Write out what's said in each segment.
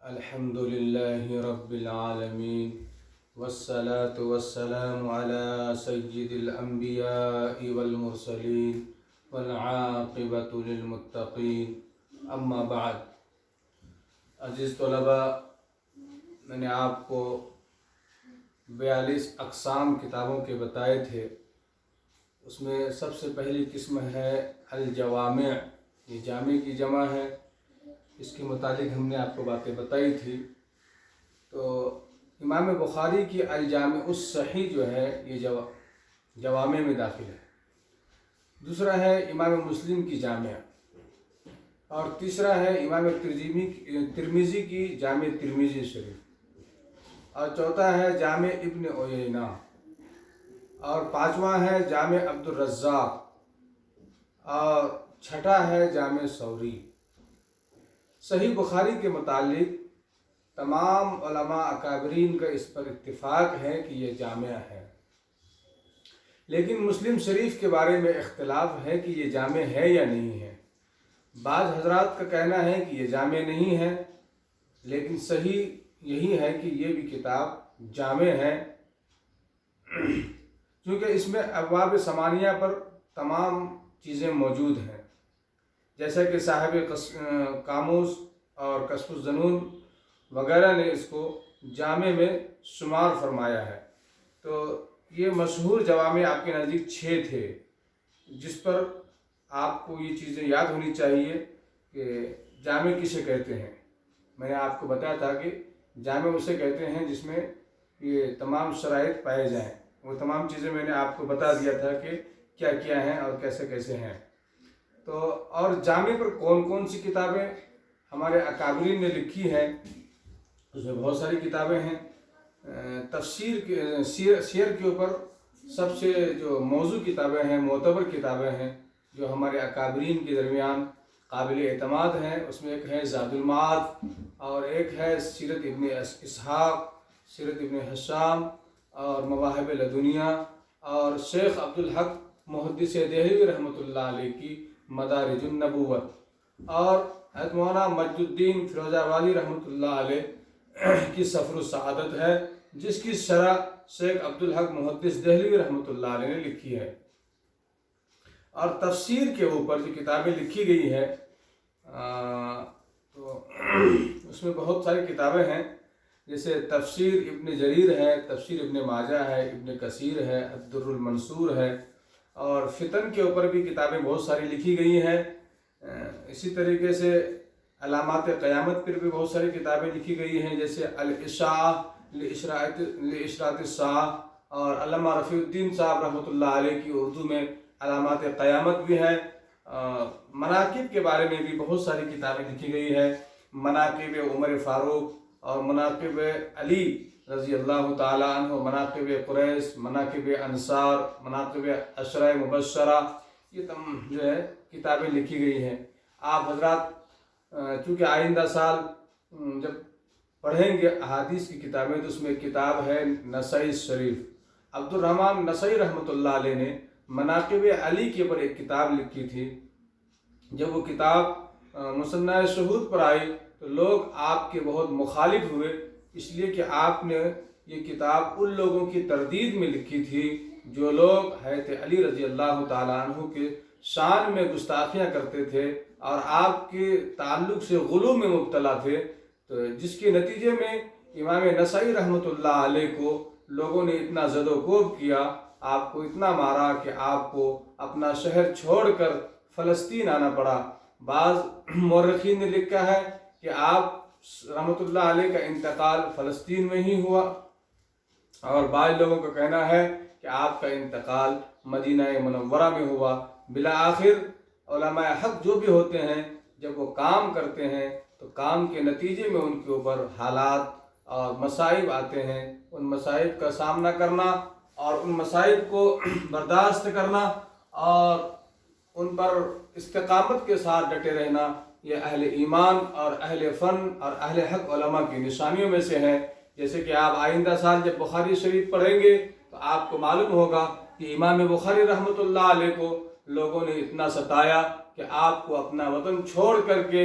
الحمد لله رب العالمين والصلاة والسلام على سيد الأنبياء والمرسلين والعاقبة للمتقين اما بعد. عزیز طلباء، میں نے آپ کو 42 اقسام کتابوں کے بتائے تھے. اس میں سب سے پہلی قسم ہے الجوامع. یہ جامع کی جمع ہے. اس کے متعلق ہم نے آپ کو باتیں بتائی تھی. تو امام بخاری کی الجامع الصحیح جو ہے یہ جوامع میں داخل ہے. دوسرا ہے امام مسلم کی جامع، اور تیسرا ہے امام ترمذی کی جامع ترمذی شریف، اور چوتھا ہے جامع ابن عیینہ، اور پانچواں ہے جامع عبد الرزاق، اور چھٹا ہے جامع ثوری. صحیح بخاری کے متعلق تمام علماء اکابرین کا اس پر اتفاق ہے کہ یہ جامع ہے، لیکن مسلم شریف کے بارے میں اختلاف ہے کہ یہ جامع ہے یا نہیں ہے. بعض حضرات کا کہنا ہے کہ یہ جامع نہیں ہے، لیکن صحیح یہی ہے کہ یہ بھی کتاب جامع ہے، کیونکہ اس میں ابواب ثمانیہ پر تمام چیزیں موجود ہیں، جیسا کہ صاحب قاموس اور کشف الظنون وغیرہ نے اس کو جامع میں شمار فرمایا ہے. تو یہ مشہور جوامع آپ کے نزدیک 6 تھے، جس پر آپ کو یہ چیزیں یاد ہونی چاہیے کہ جامع کسے کہتے ہیں. میں نے آپ کو بتایا تھا کہ جامع اسے کہتے ہیں جس میں یہ تمام شرائط پائے جائیں. وہ تمام چیزیں میں نے آپ کو بتا دیا تھا کہ کیا کیا ہیں اور کیسے کیسے ہیں. تو اور جامع پر کون کون سی کتابیں ہمارے اکابرین نے لکھی ہیں، اس میں بہت ساری کتابیں ہیں. تفسیر کے سیر کے اوپر سب سے جو موضوع کتابیں ہیں، معتبر کتابیں ہیں، جو ہمارے اکابرین کے درمیان قابل اعتماد ہیں، اس میں ایک ہے زاد المعاد، اور ایک ہے سیرت ابن اسحاق، سیرت ابن حشام، اور مواہب لدنیہ، اور شیخ عبدالحق محدث دہلوی رحمۃ اللہ علیہ کی مدارج النبوت، اور حضرت مولانا مجد الدین فیروز آبادی رحمۃ اللہ علیہ کی سفر السعادت ہے، جس کی شرح شیخ عبدالحق محدث دہلوی رحمۃ اللہ علیہ نے لکھی ہے. اور تفسیر کے اوپر جو کتابیں لکھی گئی ہے تو اس میں بہت ساری کتابیں ہیں، جیسے تفسیر ابن جریر ہے، تفسیر ابن ماجہ ہے، ابن کثیر ہے، الدر المنصور ہے، اور فتن کے اوپر بھی کتابیں بہت ساری لکھی گئی ہیں. اسی طریقے سے علامات قیامت پر بھی بہت ساری کتابیں لکھی گئی ہیں، جیسے الاشاعہ لاشراط الساعہ، اور علامہ رفیع الدین صاحب رحمۃ اللہ علیہ کی اردو میں علامات قیامت بھی ہے. مناقب کے بارے میں بھی بہت ساری کتابیں لکھی گئی ہے، مناقب عمر فاروق، اور مناقب علی رضی اللہ تعالیٰ عنہ، مناقب قریش، مناقب انصار، مناقب عشرہ مبشرہ، یہ جو ہے کتابیں لکھی گئی ہیں. آپ حضرات چونکہ آئندہ سال جب پڑھیں گے احادیث کی کتابیں، تو اس میں ایک کتاب ہے نسائی شریف. عبد الرحمن نسائی رحمۃ اللہ علیہ نے مناقب علی کے اوپر ایک کتاب لکھی تھی. جب وہ کتاب مصنع شہود پر آئی تو لوگ آپ کے بہت مخالف ہوئے، اس لیے کہ آپ نے یہ کتاب ان لوگوں کی تردید میں لکھی تھی جو لوگ حضرت علی رضی اللہ تعالیٰ عنہ کے شان میں گستاخیاں کرتے تھے اور آپ کے تعلق سے غلو میں مبتلا تھے. تو جس کے نتیجے میں امام نسائی رحمۃ اللہ علیہ کو لوگوں نے اتنا زد و کوب کیا، آپ کو اتنا مارا کہ آپ کو اپنا شہر چھوڑ کر فلسطین آنا پڑا. بعض مورخین نے لکھا ہے کہ آپ رحمۃ اللہ علیہ کا انتقال فلسطین میں ہی ہوا، اور بعض لوگوں کا کہنا ہے کہ آپ کا انتقال مدینہ منورہ میں ہوا. بالآخر علماء حق جو بھی ہوتے ہیں، جب وہ کام کرتے ہیں تو کام کے نتیجے میں ان کے اوپر حالات اور مصائب آتے ہیں. ان مصائب کا سامنا کرنا اور ان مصائب کو برداشت کرنا اور ان پر استقامت کے ساتھ ڈٹے رہنا، یہ اہل ایمان اور اہل فن اور اہل حق علماء کی نشانیوں میں سے ہے. جیسے کہ آپ آئندہ سال جب بخاری شریف پڑھیں گے تو آپ کو معلوم ہوگا کہ امام بخاری رحمۃ اللہ علیہ کو لوگوں نے اتنا ستایا کہ آپ کو اپنا وطن چھوڑ کر کے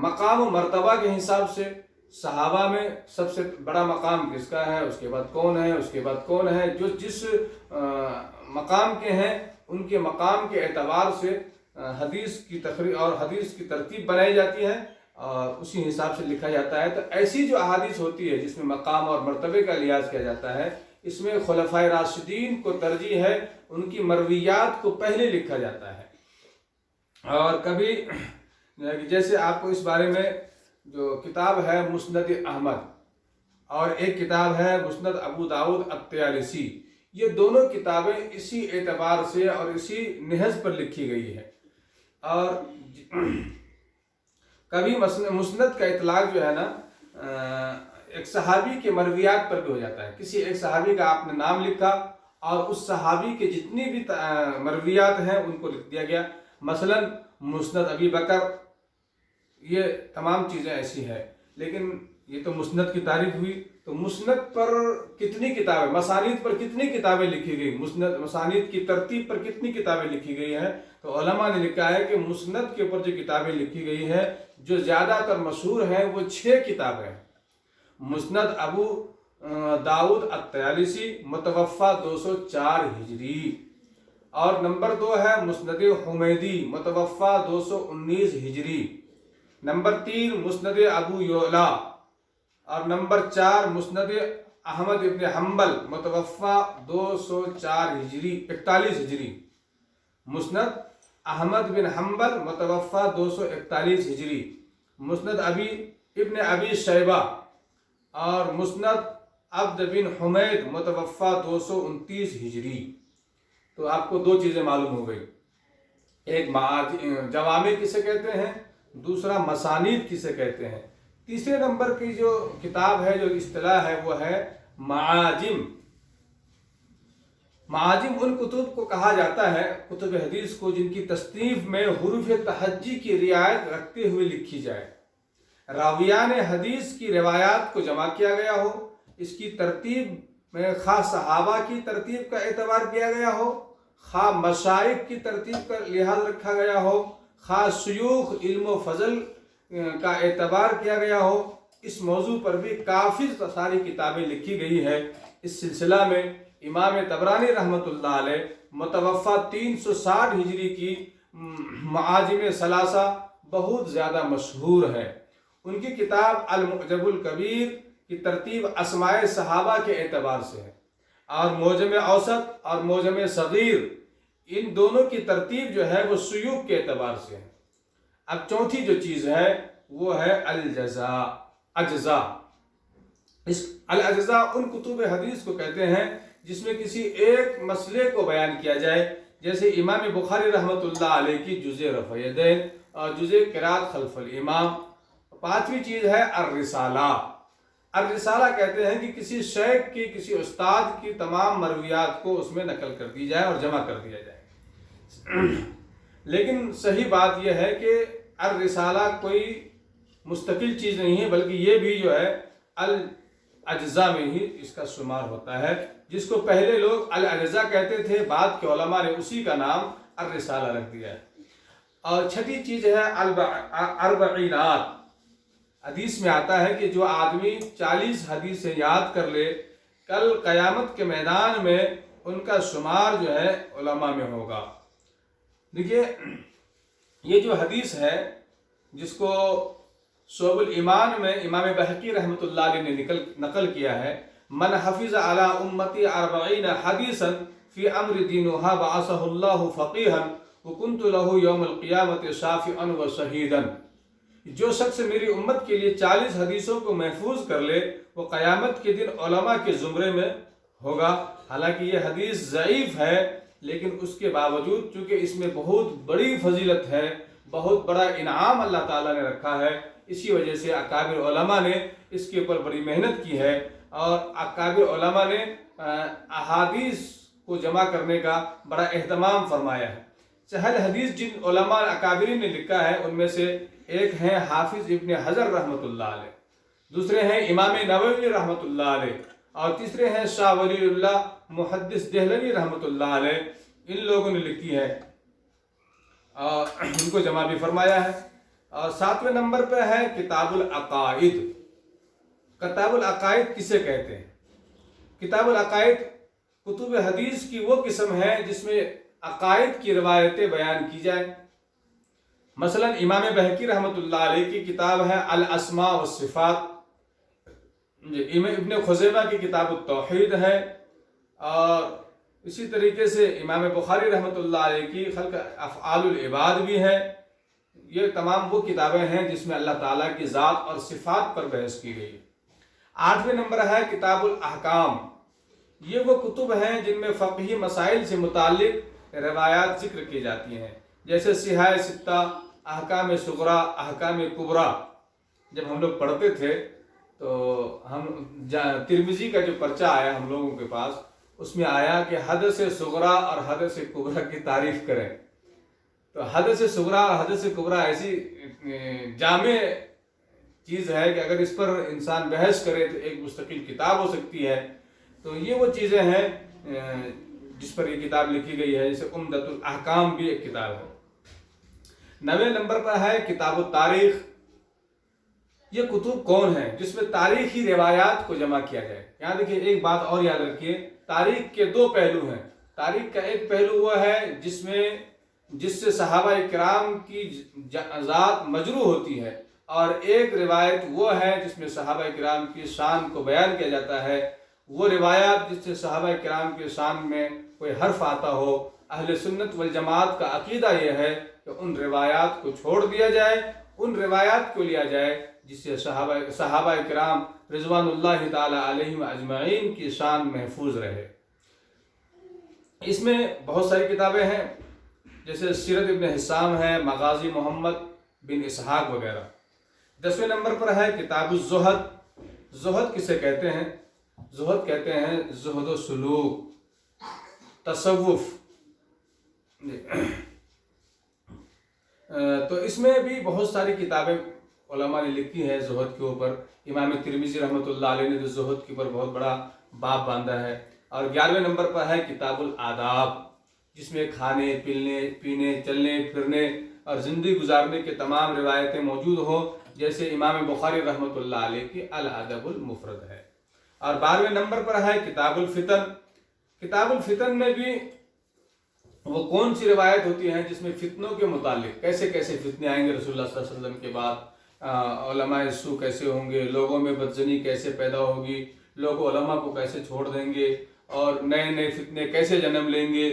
مقام و مرتبہ کے حساب سے صحابہ میں سب سے بڑا مقام کس کا ہے، اس کے بعد کون ہے، اس کے بعد کون ہے، جو جس مقام کے ہیں ان کے مقام کے اعتبار سے حدیث کی تخریج اور حدیث کی ترتیب بنائی جاتی ہے اور اسی حساب سے لکھا جاتا ہے۔ تو ایسی جو احادیث ہوتی ہے جس میں مقام اور مرتبے کا لحاظ کیا جاتا ہے، اس میں خلفائے راشدین کو ترجیح ہے، ان کی مرویات کو پہلے لکھا جاتا ہے۔ اور کبھی جیسے آپ کو اس بارے میں جو کتاب ہے مسند احمد اور ایک کتاب ہے مسند ابو داؤد الطیالسی، یہ دونوں کتابیں اسی اعتبار سے اور اسی نہج پر لکھی گئی ہے۔ اور کبھی مسند کا اطلاق جو ہے نا ایک صحابی کے مرویات پر بھی ہو جاتا ہے، کسی ایک صحابی کا آپ نے نام لکھا اور اس صحابی کے جتنی بھی مرویات ہیں ان کو لکھ دیا گیا، مثلا مسند ابی بکر، یہ تمام چیزیں ایسی ہیں۔ لیکن یہ تو مسند کی تعریف ہوئی، تو مسند پر کتنی کتابیں، مسانید پر کتنی کتابیں لکھی گئی، مسانید کی ترتیب پر کتنی کتابیں لکھی گئی ہیں، تو علماء نے لکھا ہے کہ مسند کے اوپر جو کتابیں لکھی گئی ہیں جو زیادہ تر مشہور ہیں وہ 6 کتابیں ہیں۔ مسند ابو داؤد الطیالسی متوفہ 204 ہجری، اور نمبر 2 ہے مسند حمیدی متوفہ 219 ہجری، نمبر 3 مسند ابو یعلا، اور نمبر 4 مسند احمد ابن حنبل متوفہ 204 ہجری 41 ہجری، مسند احمد بن حنبل متوفہ 241 ہجری، مسند ابن ابی شیبہ اور مسند عبد بن حمید متوفہ 229 ہجری۔ تو آپ کو 2 چیزیں معلوم ہو گئی، ایک جوامع کسے کہتے ہیں، دوسرا مسانید کسے کہتے ہیں۔ تیسرے نمبر کی جو کتاب ہے، جو اصطلاح ہے، وہ ہے معاجم۔ معاجم ان کتب کو کہا جاتا ہے، کتب حدیث کو، جن کی تصنیف میں حروف تہجی کی رعایت رکھتے ہوئے لکھی جائے، راویان حدیث کی روایات کو جمع کیا گیا ہو، اس کی ترتیب میں خواہ صحابہ کی ترتیب کا اعتبار کیا گیا ہو، خواہ مشائخ کی ترتیب کا لحاظ رکھا گیا ہو، خواہ شیوخ علم و فضل کا اعتبار کیا گیا ہو۔ اس موضوع پر بھی کافی ساری کتابیں لکھی گئی ہے۔ اس سلسلہ میں امام طبرانی رحمۃ اللہ علیہ متوفہ 360 ہجری کی معاجم ثلاثہ بہت زیادہ مشہور ہے۔ ان کی کتاب المعجم الکبیر کی ترتیب اسماء صحابہ کے اعتبار سے ہے، اور معجم اوسط اور معجم صغیر، ان دونوں کی ترتیب جو ہے وہ شیوخ کے اعتبار سے ہے۔ اب چوتھی جو چیز ہے وہ ہے اجزاء۔ اس الاجزاء ان کتب حدیث کو کہتے ہیں جس میں کسی ایک مسئلے کو بیان کیا جائے، جیسے امام بخاری رحمۃ اللہ علیہ کی جز رفع یدین اور جز قراءت خلف الامام۔ 5ویں چیز ہے الرسالہ۔ الرسالہ کہتے ہیں کہ کسی شیخ کی، کسی استاد کی تمام مرویات کو اس میں نقل کر دی جائے اور جمع کر دیا جائے۔ لیکن صحیح بات یہ ہے کہ الرسالہ کوئی مستقل چیز نہیں ہے، بلکہ یہ بھی جو ہے الاجزاء میں ہی اس کا شمار ہوتا ہے، جس کو پہلے لوگ الاجزاء کہتے تھے، بعد کے علماء نے اسی کا نام الرسالہ رکھ دیا ہے۔ اور چھٹی چیز ہے اربعینات۔ حدیث میں آتا ہے کہ جو آدمی 40 حدیثیں یاد کر لے، کل قیامت کے میدان میں ان کا شمار جو ہے علماء میں ہوگا۔ دیکھیے، یہ جو حدیث ہے جس کو شعب الایمان میں امام بہقی رحمۃ اللہ علیہ نے نقل کیا ہے، من حفظ علی امتی 40 حدیثا فی امر دینہا بعثہ اللہ فقیہا وکنت لہ یوم القیامت شافعا و شہیدا۔ جو شخص میری امت کے لیے 40 حدیثوں کو محفوظ کر لے، وہ قیامت کے دن علماء کے زمرے میں ہوگا۔ حالانکہ یہ حدیث ضعیف ہے، لیکن اس کے باوجود چونکہ اس میں بہت بڑی فضیلت ہے، بہت بڑا انعام اللہ تعالیٰ نے رکھا ہے، اسی وجہ سے اکابر علماء نے اس کے اوپر بڑی محنت کی ہے، اور اکابر علماء نے احادیث کو جمع کرنے کا بڑا اہتمام فرمایا ہے۔ سہل حدیث جن علماء اکابرین نے لکھا ہے ان میں سے ایک ہیں حافظ ابن حجر رحمۃ اللہ علیہ، دوسرے ہیں امام نووی رحمۃ اللہ علیہ، اور تیسرے ہیں شاہ ولی اللہ محدث دہلوی رحمۃ اللہ علیہ۔ ان لوگوں نے لکھی ہے اور ان کو جمع بھی فرمایا ہے۔ اور 7ویں نمبر پہ ہے کتاب العقائد۔ کتاب العقائد کسے کہتے ہیں؟ کتاب العقائد کتب حدیث کی وہ قسم ہے جس میں عقائد کی روایتیں بیان کی جائیں۔ مثلا امام بہقی رحمۃ اللہ علیہ کی کتاب ہے الاسماء والصفات، ابن خزیمہ کی کتاب التوحید ہے، اور اسی طریقے سے امام بخاری رحمۃ اللہ علیہ کی خلق افعال العباد بھی ہے۔ یہ تمام وہ کتابیں ہیں جس میں اللہ تعالیٰ کی ذات اور صفات پر بحث کی گئی ہے۔ 8ویں نمبر ہے کتاب الاحکام۔ یہ وہ کتب ہیں جن میں فقہی مسائل سے متعلق روایات ذکر کی جاتی ہیں، جیسے صحاح ستہ، احکام صغریٰ، احکام کبریٰ۔ جب ہم لوگ پڑھتے تھے تو ہم ترمذی کا جو پرچہ آیا ہم لوگوں کے پاس، اس میں آیا کہ حدث صغریٰ اور حدث کبریٰ کی تعریف کریں۔ تو حدث صغریٰ اور حدث کبریٰ ایسی جامع چیز ہے کہ اگر اس پر انسان بحث کرے تو ایک مستقل کتاب ہو سکتی ہے۔ تو یہ وہ چیزیں ہیں جس پر یہ کتاب لکھی گئی ہے، جیسے عمدۃ الاحکام بھی ایک کتاب ہے۔ 9ویں نمبر پر ہے کتاب التاریخ۔ یہ کتب کون ہیں؟ جس میں تاریخی روایات کو جمع کیا جائے۔ یہاں دیکھیے ایک بات اور یاد رکھیے، تاریخ کے 2 پہلو ہیں۔ تاریخ کا ایک پہلو وہ ہے جس سے صحابہ کرام کی ذات مجروح ہوتی ہے، اور ایک روایت وہ ہے جس میں صحابہ کرام کی شان کو بیان کیا جاتا ہے۔ وہ روایات جس سے صحابہ کرام کے شان میں کوئی حرف آتا ہو، اہل سنت والجماعت کا عقیدہ یہ ہے کہ ان روایات کو چھوڑ دیا جائے، ان روایات کو لیا جائے جس سے صحابہ کرام رضوان اللہ تعالی علیہم اجمعین کی شان محفوظ رہے۔ اس میں بہت ساری کتابیں ہیں، جیسے سیرت ابن حسام ہے، مغازی محمد بن اسحاق وغیرہ۔ 10ویں نمبر پر ہے کتاب الزہد۔ زہد کسے کہتے ہیں؟ زہد کہتے ہیں زہد و سلوک، تصوف۔ تو اس میں بھی بہت ساری کتابیں علماء نے لکھی ہے زہد کے اوپر۔ امام ترمذی رحمۃ اللہ علیہ نے جو زہد کے اوپر بہت بڑا باب باندھا ہے۔ اور 11ویں نمبر پر ہے کتاب الآداب، جس میں کھانے پینے چلنے پھرنے اور زندگی گزارنے کے تمام روایتیں موجود ہوں، جیسے امام بخاری رحمۃ اللہ علیہ کی الادب المفرد ہے۔ اور 12ویں نمبر پر ہے کتاب الفتن۔ کتاب الفتن میں بھی وہ کون سی روایت ہوتی ہیں جس میں فتنوں کے متعلق کیسے کیسے فتنے آئیں گے رسول اللہ صلی اللہ علیہ وسلم کے بعد، علماء سو کیسے ہوں گے، لوگوں میں بدزنی کیسے پیدا ہوگی، لوگ علماء کو کیسے چھوڑ دیں گے، اور نئے نئے فتنے کیسے جنم لیں گے،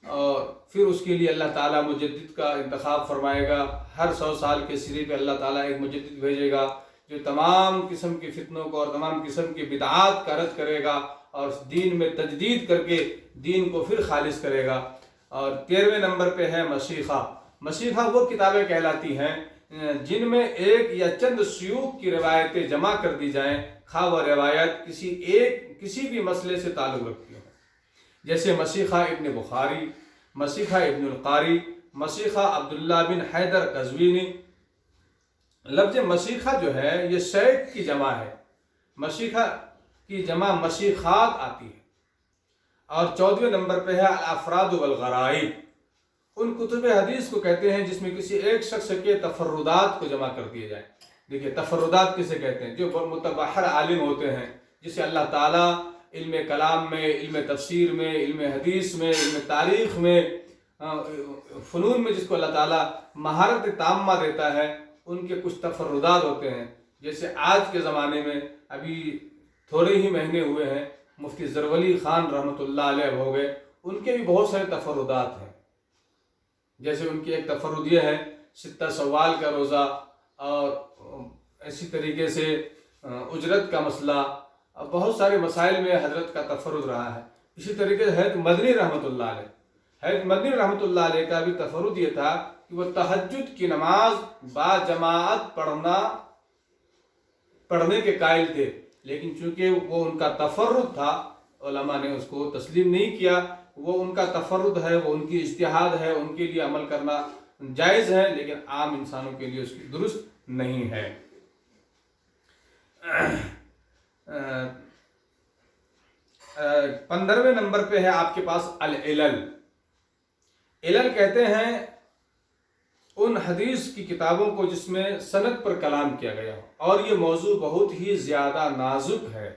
اور پھر اس کے لیے اللہ تعالیٰ مجدد کا انتخاب فرمائے گا۔ ہر 100 سال کے سرے پہ اللہ تعالیٰ ایک مجدد بھیجے گا جو تمام قسم کے فتنوں کو اور تمام قسم کی بدعات کا رد کرے گا، اور دین میں تجدید کر کے دین کو پھر خالص کرے گا۔ اور 13ویں نمبر پہ ہے مشیخہ۔ مشیخہ وہ کتابیں کہلاتی ہیں جن میں ایک یا چند شیوخ کی روایتیں جمع کر دی جائیں، خواہ وہ روایت کسی بھی مسئلے سے تعلق رکھتی ہوں، جیسے مشیخہ ابن بخاری، مشیخہ ابن القاری، مشیخہ عبداللہ بن حیدر قزوینی۔ لفظ مشیخہ جو ہے یہ شیخ کی جمع ہے، مشیخہ کی جمع مشیخات آتی ہے۔ اور 14ویں نمبر پہ ہے الافراد والغرائب۔ ان کتب حدیث کو کہتے ہیں جس میں کسی ایک شخص کے تفردات کو جمع کر دیے جائیں۔ دیکھیے تفردات کسے کہتے ہیں؟ جو متبحر عالم ہوتے ہیں، جسے اللہ تعالیٰ علم کلام میں، علم تفسیر میں، علم حدیث میں، علم تاریخ میں، فنون میں جس کو اللہ تعالیٰ مہارت تامہ دیتا ہے، ان کے کچھ تفردات ہوتے ہیں۔ جیسے آج کے زمانے میں ابھی تھوڑے ہی مہینے ہوئے ہیں مفتی زرولی خان رحمۃ اللہ علیہ ہو گئے، ان کے بھی بہت سارے تفردات ہیں۔ جیسے ان کی ایک تفرد یہ ہے 6 شوال کا روزہ، اور اسی طریقے سے اجرت کا مسئلہ، اور بہت سارے مسائل میں حضرت کا تفرد رہا ہے۔ اسی طریقے سے حضرت مدنی رحمۃ اللہ علیہ، حضرت مدنی رحمۃ اللہ علیہ کا بھی تفرد یہ تھا کہ وہ تہجد کی نماز با جماعت پڑھنے کے قائل تھے، لیکن چونکہ وہ ان کا تفرد تھا، علماء نے اس کو تسلیم نہیں کیا۔ وہ ان کا تفرد ہے، وہ ان کی اجتہاد ہے، ان کے لیے عمل کرنا جائز ہے، لیکن عام انسانوں کے لیے اس کی درست نہیں ہے۔ 15ویں نمبر پہ ہے آپ کے پاس العلل۔ علل کہتے ہیں ان حدیث کی کتابوں کو جس میں سند پر کلام کیا گیا ہو، اور یہ موضوع بہت ہی زیادہ نازک ہے۔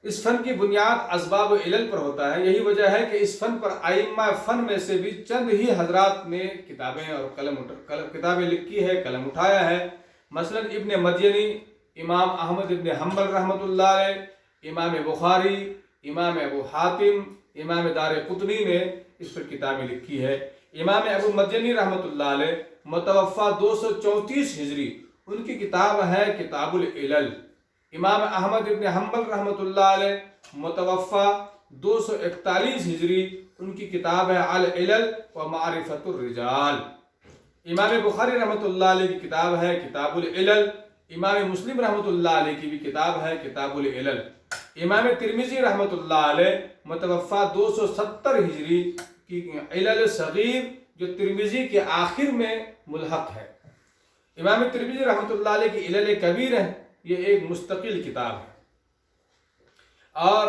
اس فن کی بنیاد اسباب و علل پر ہوتا ہے۔ یہی وجہ ہے کہ اس فن پر ائمہ فن میں سے بھی چند ہی حضرات نے کتابیں اور کتابیں لکھی ہے، قلم اٹھایا ہے۔ مثلا ابن مدینی، امام احمد ابن حنبل رحمۃ اللہ علیہ، امام بخاری، امام ابو حاتم، امام دار قطنی نے اس پر کتابیں لکھی ہے۔ امام ابو مدینی رحمۃ اللہ علیہ متوفہ 234 ہجری، ان کی کتاب ہے کتاب العلل۔ امام احمد ابن حنبل رحمۃ اللہ علیہ متوفہ 241 ہجری، ان کی کتاب ہے العلل و معرفت الرجال۔ امام بخاری رحمۃ اللہ علیہ کی کتاب ہے کتاب العلل۔ امام مسلم رحمۃ اللہ علیہ کی بھی کتاب ہے کتاب العلل۔ امام ترمذی رحمۃ اللہ علیہ متوفہ 270 ہجری کی علل صغیر، جو ترمذی کے آخر میں ملحق ہے۔ امام ترمذی رحمۃ اللہ علیہ کی علل کبیر ہے، یہ ایک مستقل کتاب ہے۔ اور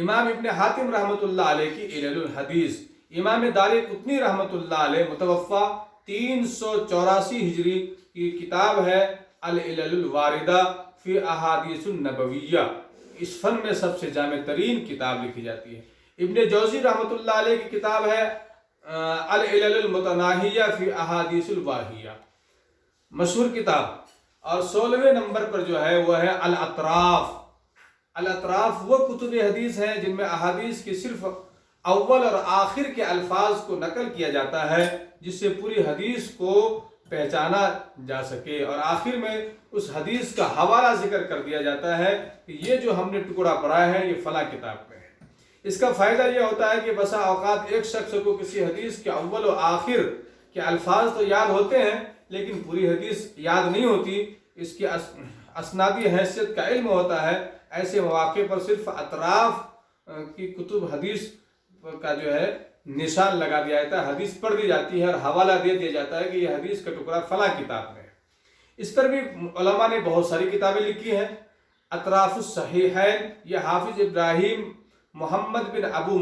امام ابن حاتم رحمۃ اللہ علیہ کی علل الحدیث۔ امام دار قطنی رحمۃ اللہ علیہ متوفہ 384 ہجری کی کتاب ہے العلل الواردہ فی احادیث النبویہ۔ اس فن میں سب سے جامع ترین کتاب لکھی جاتی ہے۔ ابن جوزی رحمۃ اللہ علیہ کی کتاب ہے العلل المتناہیہ فی احادیث الواہیہ، مشہور کتاب۔ اور 16ویں نمبر پر جو ہے وہ ہے الاطراف۔ الاطراف وہ کتب حدیث ہیں جن میں احادیث کی صرف اول اور آخر کے الفاظ کو نقل کیا جاتا ہے، جس سے پوری حدیث کو پہچانا جا سکے، اور آخر میں اس حدیث کا حوالہ ذکر کر دیا جاتا ہے کہ یہ جو ہم نے ٹکڑا پڑھا ہے یہ فلاں کتاب میں ہے۔ اس کا فائدہ یہ ہوتا ہے کہ بسا اوقات ایک شخص کو کسی حدیث کے اول و آخر کے الفاظ تو یاد ہوتے ہیں لیکن پوری حدیث یاد نہیں ہوتی، اس کی اسنادی حیثیت کا علم ہوتا ہے۔ ایسے مواقع پر صرف اطراف کی کتب حدیث کا جو ہے نشان لگا دیا جاتا ہے، حدیث پڑھ دی جاتی ہے اور حوالہ دے دیا جاتا ہے کہ یہ حدیث کا ٹکڑا فلاں کتاب میں ہے۔ اس پر بھی علماء نے بہت ساری کتابیں لکھی ہیں۔ اطراف الصحیحین، یہ حافظ ابراہیم محمد بن ابو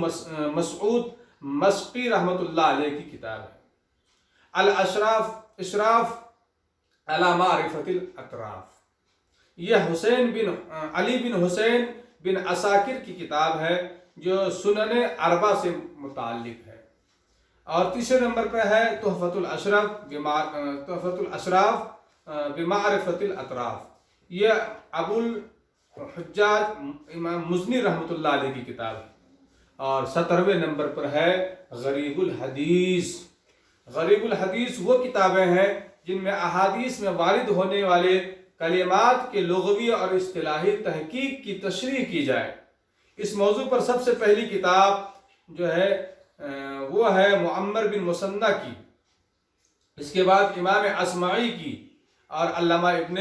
مسعود مسقی رحمۃ اللہ علیہ کی کتاب ہے۔ اشراف علی معرفت الاطراف، یہ حسین بن علی بن حسین بن عساکر کی کتاب ہے جو سنن اربع سے متعلق ہے۔ اور تیسرے نمبر پہ ہے تحفۃ الاشراف بمعرفت الاطراف، یہ ابو الحجاج امام مزنی رحمۃ اللہ علیہ کی کتاب ہے۔ اور 17ویں نمبر پر ہے غریب الحدیث۔ غریب الحدیث وہ کتابیں ہیں جن میں احادیث میں وارد ہونے والے کلمات کے لغوی اور اصطلاحی تحقیق کی تشریح کی جائے۔ اس موضوع پر سب سے پہلی کتاب جو ہے وہ ہے معمر بن مسنہ کی، اس کے بعد امام اصمعی کی اور علامہ ابن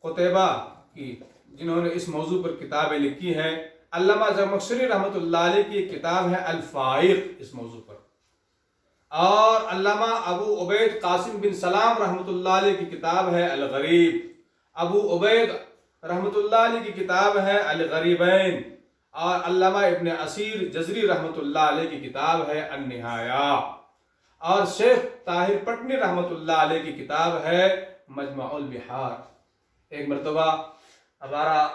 قتیبہ کی، جنہوں نے اس موضوع پر کتابیں لکھی ہیں۔ علامہ زمخشری رحمۃ اللہ علیہ کی ایک کتاب ہے الفائق اس موضوع پر، اور علامہ ابو عبید قاسم بن سلام رحمۃ اللہ علیہ کی کتاب ہے الغریب۔ ابو عبید رحمۃ اللہ علیہ کی کتاب ہے الغریبین، اور علامہ ابن اسیر جزری رحمۃ اللہ علیہ کی کتاب ہے النہایہ، اور شیخ طاہر پٹنی رحمۃ اللہ علیہ کی کتاب ہے مجمع البحار۔ ایک مرتبہ ہمارا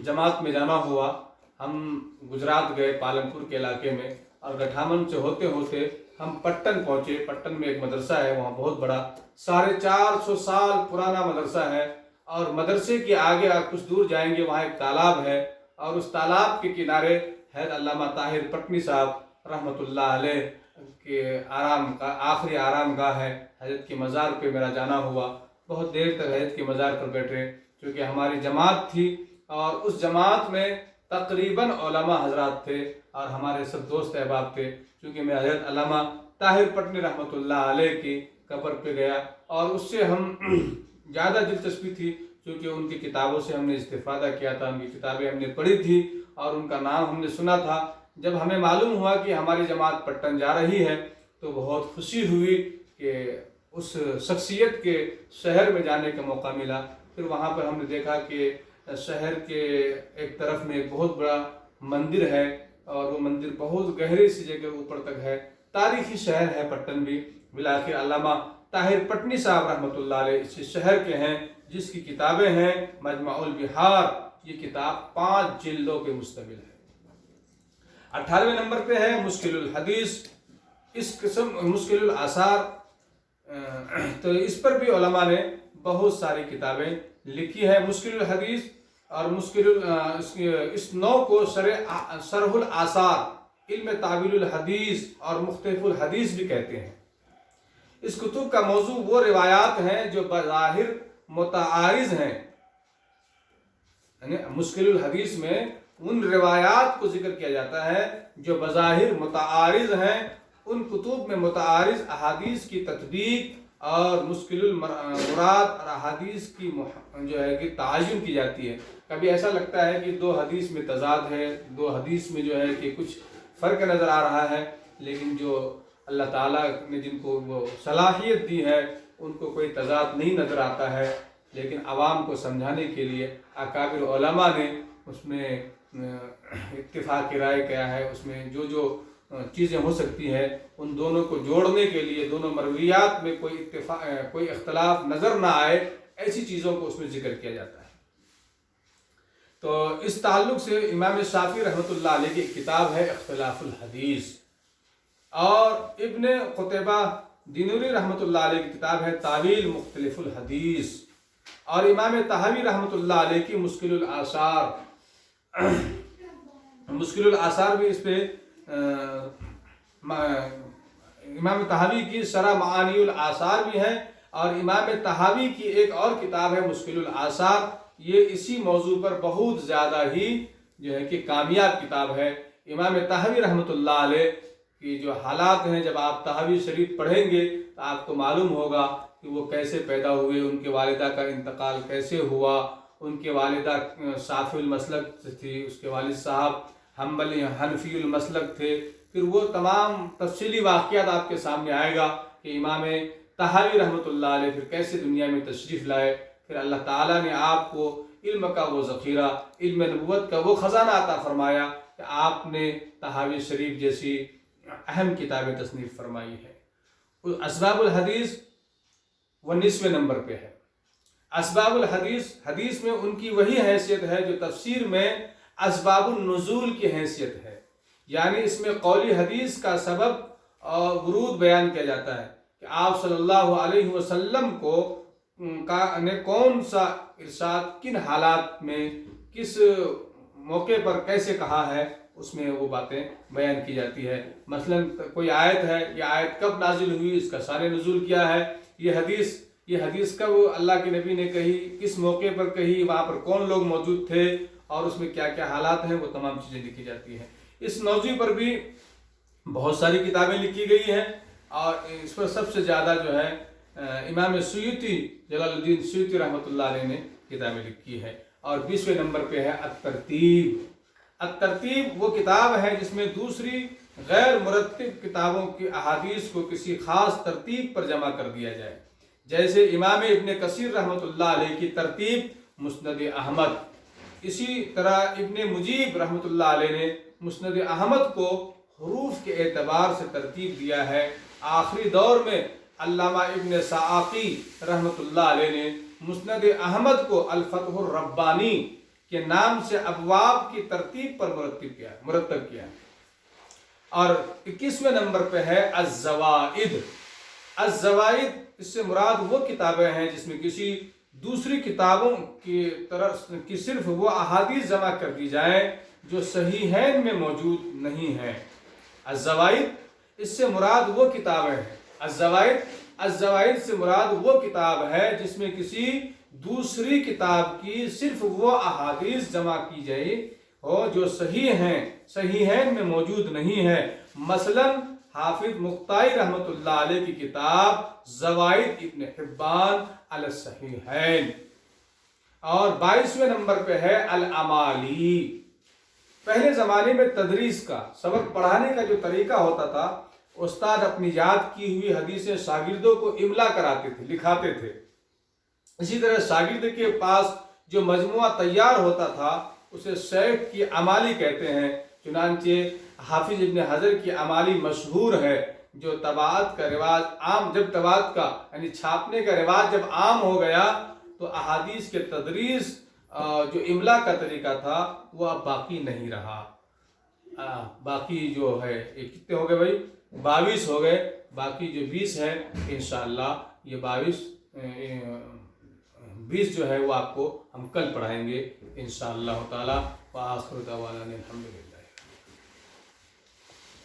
جماعت میں جانا ہوا، ہم گجرات گئے پالنپور کے علاقے میں، اور گٹھامن سے ہوتے ہوتے ہم پٹن پہنچے۔ پٹن میں ایک مدرسہ ہے، وہاں بہت بڑا 450 سال پرانا مدرسہ ہے، اور مدرسے کے آگے آپ کچھ دور جائیں گے وہاں ایک تالاب ہے، اور اس تالاب کے کنارے حضرت علامہ طاہر پٹنی صاحب رحمۃ اللہ علیہ کے آخری آرام گاہ ہے۔ حضرت کے مزار پہ میرا جانا ہوا، بہت دیر تک حضرت کے مزار پر بیٹھے، کیونکہ ہماری جماعت تھی اور اس جماعت میں تقریباً علماء حضرات تھے اور ہمارے سب دوست احباب تھے۔ چونکہ میں حضرت علامہ طاہر پٹنی رحمۃ اللہ علیہ کی قبر پہ گیا، اور اس سے ہم زیادہ دلچسپی تھی کیونکہ ان کی کتابوں سے ہم نے استفادہ کیا تھا، ان کی کتابیں ہم نے پڑھی تھی اور ان کا نام ہم نے سنا تھا۔ جب ہمیں معلوم ہوا کہ ہماری جماعت پٹن جا رہی ہے تو بہت خوشی ہوئی کہ اس شخصیت کے شہر میں جانے کا موقع ملا۔ پھر وہاں پر ہم نے دیکھا کہ شہر کے ایک طرف میں ایک بہت بڑا مندر ہے، اور وہ مندر بہت گہری سی جگہ اوپر تک ہے، تاریخی شہر ہے پٹن بھی۔ بالآخر علامہ طاہر پٹنی صاحب رحمۃ اللہ علیہ اسی شہر کے ہیں، جس کی کتابیں ہیں مجمع البحار، یہ کتاب 5 جلدوں کے مشتمل ہے۔ 18ویں نمبر پہ ہے مشکل الحدیث، اس قسم مشکل الاثار، تو اس پر بھی علماء نے بہت ساری کتابیں لکھی ہے۔ مشکل الحدیث اور اس نو کو شرح الاثار، علم تعویل الحدیث اور مختلف الحدیث بھی کہتے ہیں۔ اس کتب کا موضوع وہ روایات ہیں جو بظاہر متعارض ہیں، یعنی مشکل الحدیث میں ان روایات کو ذکر کیا جاتا ہے جو بظاہر متعارض ہیں، ان کتب میں متعارض احادیث کی تطبیق اور مشکل المراد اور احادیث کی جو ہے کہ تعین کی جاتی ہے۔ کبھی ایسا لگتا ہے کہ 2 حدیث میں تضاد ہے، 2 حدیث میں جو ہے کہ کچھ فرق نظر آ رہا ہے، لیکن جو اللہ تعالیٰ نے جن کو وہ صلاحیت دی ہے ان کو کوئی تضاد نہیں نظر آتا ہے، لیکن عوام کو سمجھانے کے لیے اکابر علماء نے اس میں اتفاق کی رائے کیا ہے، اس میں جو چیزیں ہو سکتی ہیں ان دونوں کو جوڑنے کے لیے، دونوں مرویات میں کوئی اختلاف نظر نہ آئے، ایسی چیزوں کو اس میں ذکر کیا جاتا ہے۔ تو اس تعلق سے امام شافعی رحمۃ اللہ علیہ کی کتاب ہے اختلاف الحدیث، اور ابن قتیبہ دینوری رحمۃ اللہ علیہ کی کتاب ہے تعویل مختلف الحدیث، اور امام طحاوی رحمۃ اللہ علیہ کی مشکل الاثار، مشکل الاثار بھی اس پہ امام طحاوی کی شرح معانی الاثار بھی ہے، اور امام طحاوی کی ایک اور کتاب ہے مشکل الاثار، یہ اسی موضوع پر بہت زیادہ ہی جو ہے کہ کامیاب کتاب ہے۔ امام طحاوی رحمۃ اللہ علیہ کی جو حالات ہیں، جب آپ طحاوی شریف پڑھیں گے تو آپ کو معلوم ہوگا کہ وہ کیسے پیدا ہوئے، ان کے والدہ کا انتقال کیسے ہوا، ان کے والدہ شافعی المسلک تھی، اس کے والد صاحب حنفی المسلک تھے، پھر وہ تمام تفصیلی واقعات آپ کے سامنے آئے گا کہ امام طحاوی رحمۃ اللہ علیہ پھر کیسے دنیا میں تشریف لائے، پھر اللہ تعالیٰ نے آپ کو علم کا وہ ذخیرہ، علم نبوت کا وہ خزانہ عطا فرمایا کہ آپ نے طحاوی شریف جیسی اہم کتابیں تصنیف فرمائی ہے۔ اسباب الحدیث 19ویں نمبر پہ ہے۔ اسباب الحدیث، حدیث میں ان کی وہی حیثیت ہے جو تفسیر میں اسباب النزول کی حیثیت ہے، یعنی اس میں قولی حدیث کا سبب اور ورود بیان کیا جاتا ہے کہ آپ صلی اللہ علیہ وسلم نے کون سا ارشاد کن حالات میں کس موقع پر کیسے کہا ہے، اس میں وہ باتیں بیان کی جاتی ہے۔ مثلا کوئی آیت ہے، یہ آیت کب نازل ہوئی، اس کا شان نزول کیا ہے، یہ حدیث کب اللہ کے نبی نے کہی، کس موقع پر کہی، وہاں پر کون لوگ موجود تھے، اور اس میں کیا کیا حالات ہیں، وہ تمام چیزیں لکھی جاتی ہیں۔ اس موضوع پر بھی بہت ساری کتابیں لکھی گئی ہیں، اور اس پر سب سے زیادہ جو ہے امام سیوطی، جلال الدین سیوطی رحمۃ اللہ علیہ نے کتابیں لکھی ہے۔ اور 20ویں نمبر پہ ہے الترتیب۔ الترتیب وہ کتاب ہے جس میں دوسری غیر مرتب کتابوں کی احادیث کو کسی خاص ترتیب پر جمع کر دیا جائے، جیسے امام ابن کثیر رحمۃ اللہ علیہ کی ترتیب مسند احمد، اسی طرح ابن مجیب رحمۃ اللہ علیہ نے مسند احمد کو حروف کے اعتبار سے ترتیب دیا ہے۔ آخری دور میں علامہ ابن سعاقی رحمۃ اللہ علیہ نے مسند احمد کو الفتح الربانی کے نام سے ابواب کی ترتیب پر مرتب کیا۔ اور 21ویں نمبر پہ ہے الزوائد۔ الزوائد اس سے مراد وہ کتابیں ہیں جس میں کسی دوسری کتابوں کی طرف کی صرف وہ احادیث جمع کر دی جائیں جو صحیحین میں موجود نہیں ہیں۔ الزوائد اس سے مراد وہ کتابیں ہیں، الزوائد سے مراد وہ کتاب ہے جس میں کسی دوسری کتاب کی صرف وہ احادیث جمع کی جائے ہو جو صحیحین میں موجود نہیں ہے۔ مثلا حافظ مقتائی رحمۃ اللہ علیہ کی کتاب زوائد ابن حبان علی الصحیحین۔ اور 22ویں نمبر پہ ہے الامالی۔ پہلے زمانے میں تدریس کا، سبق پڑھانے کا جو طریقہ ہوتا تھا، استاد اپنی یاد کی ہوئی حدیثیں شاگردوں کو املا کراتے تھے، لکھاتے تھے۔ اسی طرح شاگرد کے پاس جو مجموعہ تیار ہوتا تھا اسے شیخ کی امالی کہتے ہیں، چنانچہ حافظ ابن حجر کی امالی مشہور ہے، جو طباعت کا رواج عام، جب طباعت کا یعنی چھاپنے کا رواج جب عام ہو گیا تو احادیث کے تدریس جو املا کا طریقہ تھا وہ اب باقی نہیں رہا۔ باقی جو ہے یہ کتنے ہو گئے بھائی؟ 22 ہو گئے، باقی جو 20 ہے انشاءاللہ یہ 20 جو ہے وہ آپ کو ہم کل پڑھائیں گے انشاءاللہ تعالی۔ وآخر دعوانا الحمدللہ۔